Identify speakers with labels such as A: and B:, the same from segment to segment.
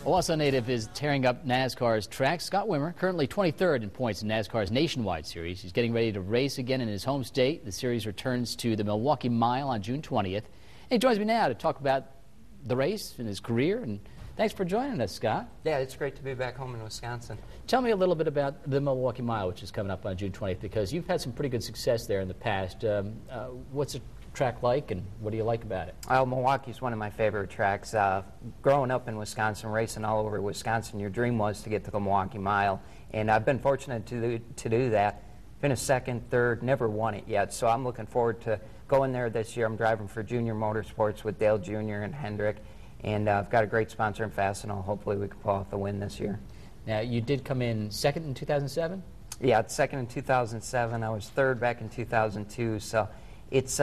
A: Wausau native is tearing up NASCAR's track. Scott Wimmer, currently 23rd in points in NASCAR's nationwide series. He's getting ready to race again in his home state. The series returns to the Milwaukee Mile on June 20th. And he joins me now to talk about the race and his career. And thanks for joining us, Scott.
B: Yeah, it's great to be back home in Wisconsin.
A: Tell me a little bit about the Milwaukee Mile, which is coming up on June 20th, because you've had some pretty good success there in the past. What's the track like, and what do you like about it?
B: Well, Milwaukee's one of my favorite tracks. Growing up in Wisconsin, racing all over Wisconsin, your dream was to get to the Milwaukee Mile, and I've been fortunate to do that. Finished second, third, never won it yet, so I'm looking forward to going there this year. I'm driving for Junior Motorsports with Dale Jr. and Hendrick, and I've got a great sponsor in Fastenal. Hopefully we can pull off the win this year.
A: Now, you did come in second in 2007?
B: Yeah, second in 2007. I was third back in 2002, so it's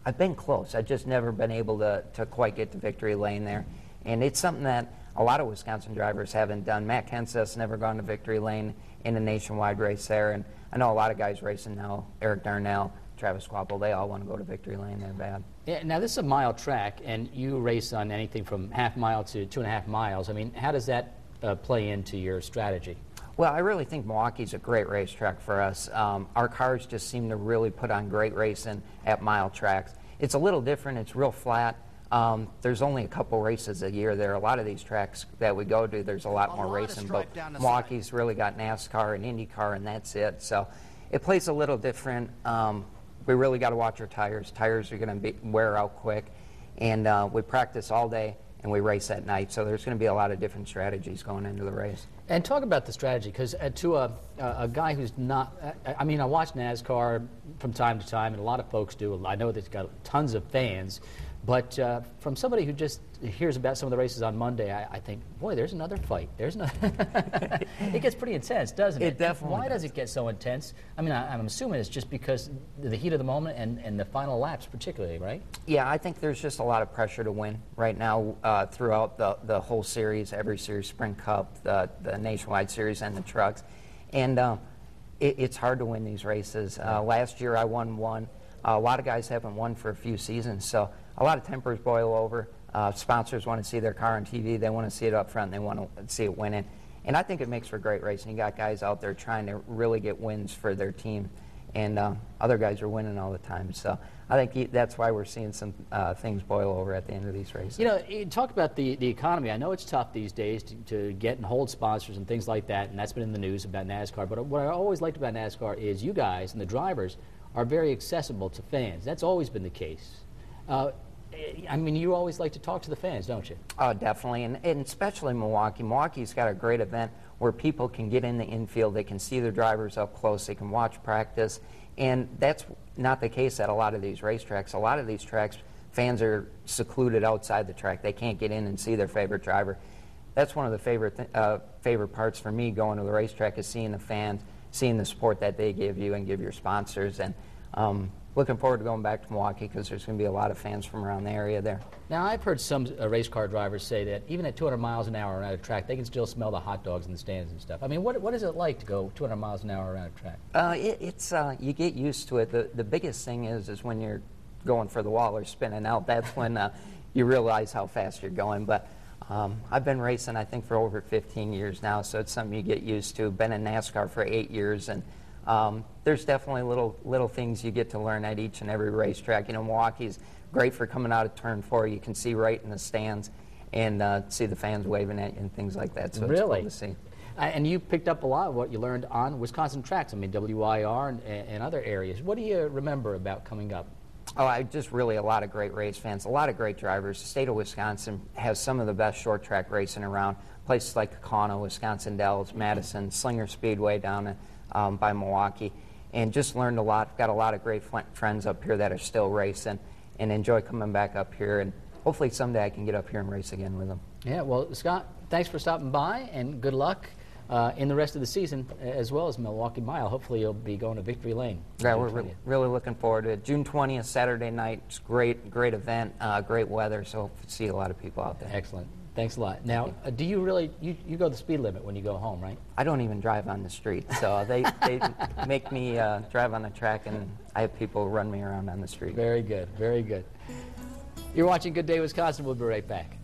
B: I've been close. I've just never been able to quite get to victory lane there. And it's something that a lot of Wisconsin drivers haven't done. Matt Kenseth's never gone to victory lane in a nationwide race there. And I know a lot of guys racing now, Eric Darnell, Travis Quapple, they all want to go to victory lane. They're bad.
A: Yeah, now this is a mile track, and you race on anything from half mile to 2.5 miles. I mean, how does that play into your strategy?
B: Well, I really think Milwaukee's a great racetrack for us. Our cars just seem to really put on great racing at mile tracks. It's a little different. It's real flat. There's only a couple races a year there. A lot of these tracks that we go to, there's a lot more racing, but Milwaukee's really got NASCAR and IndyCar, and that's it. So it plays a little different. We really got to watch our tires. Tires are going to wear out quick, and we practice all day and we race at night, so there's going to be a lot of different strategies going into the race.
A: And talk about the strategy, because to a guy who's not, I mean, I watch NASCAR from time to time, and a lot of folks do. I know that it's got tons of fans, but from somebody who just hears about some of the races on Monday, I think, boy, there's another fight. There's another. It gets pretty intense, doesn't it?
B: It definitely
A: Why does it get so intense? I mean, I'm assuming it's just because the heat of the moment and the final laps particularly, right? Yeah,
B: I think there's just a lot of pressure to win right now throughout the whole series, every series, Sprint Cup, the Nationwide Series, and the trucks. And it's hard to win these races. Last year I won one. A lot of guys haven't won for a few seasons, so a lot of tempers boil over. Sponsors want to see their car on TV. They want to see it up front, and they want to see it winning. And I think it makes for great racing. You got guys out there trying to really get wins for their team, and other guys are winning all the time. So I think that's why we're seeing some things boil over at the end of these races.
A: You know, you talk about the economy. I know it's tough these days to get and hold sponsors and things like that, and that's been in the news about NASCAR. But what I always liked about NASCAR is you guys and the drivers are very accessible to fans. That's always been the case. I mean, you always like to talk to the fans, don't you?
B: Oh, definitely, and especially Milwaukee. Milwaukee's got a great event where people can get in the infield, they can see their drivers up close, they can watch practice, and that's not the case at a lot of these racetracks. A lot of these tracks, fans are secluded outside the track. They can't get in and see their favorite driver. That's one of the favorite parts for me going to the racetrack, is seeing the fans, seeing the support that they give you and give your sponsors, and looking forward to going back to Milwaukee because there's going to be a lot of fans from around the area there.
A: Now, I've heard some race car drivers say that even at 200 miles an hour around a track, they can still smell the hot dogs in the stands and stuff. I mean, what is it like to go 200 miles an hour around a track?
B: You get used to it. The biggest thing is when you're going for the wall or spinning out. That's when you realize how fast you're going. But I've been racing, I think, for over 15 years now, so it's something you get used to. Been in NASCAR for 8 years, and there's definitely little things you get to learn at each and every racetrack. You know, Milwaukee's great for coming out of turn 4. You can see right in the stands and see the fans waving at you and things like that. So
A: really?
B: It's cool to see.
A: And you picked up a lot of what you learned on Wisconsin tracks. I mean, WIR and other areas. What do you remember about coming up?
B: Oh, just really a lot of great race fans, a lot of great drivers. The state of Wisconsin has some of the best short track racing around. Places like Kaukauna, Wisconsin Dells, Madison, Slinger Speedway down by Milwaukee, and just learned a lot. Got a lot of great friends up here that are still racing, and enjoy coming back up here. And hopefully someday I can get up here and race again with them. Yeah,
A: well, Scott, thanks for stopping by, and good luck in the rest of the season, as well as Milwaukee Mile. Hopefully you'll be going to Victory Lane.
B: Yeah, we're really looking forward to it. June 20th, Saturday night. It's great event, great weather, so hope to see a lot of people out there.
A: Excellent. Thanks a lot. Now, do you really, you go the speed limit when you go home, right?
B: I don't even drive on the street, so they make me drive on the track, and I have people run me around on the street.
A: Very good, very good. You're watching Good Day Wisconsin. We'll be right back.